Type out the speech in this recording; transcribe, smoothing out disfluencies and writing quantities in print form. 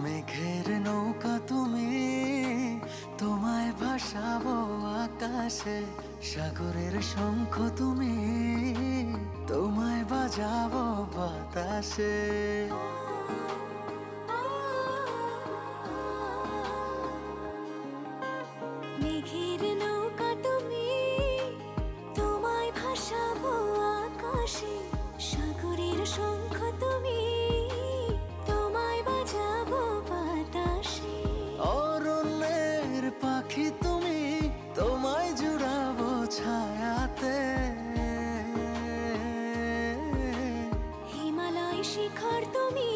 মেঘের নৌকা তুমি, তোমায় ভাসাবো আকাশে। সাগরের শঙ্খ তুমি, তোমায় বাজাবো বাতাসে। মেঘের নৌকা তুমি, তোমায় ভাসাবো আকাশে। সাগরের শঙ্খ তুমি, তোমায় বাজাবো বাতাসে। অরণ্যের পাখি তুমি, তোমায় জুড়াবো ছায়াতে। হিমালয় শিখর তুমি,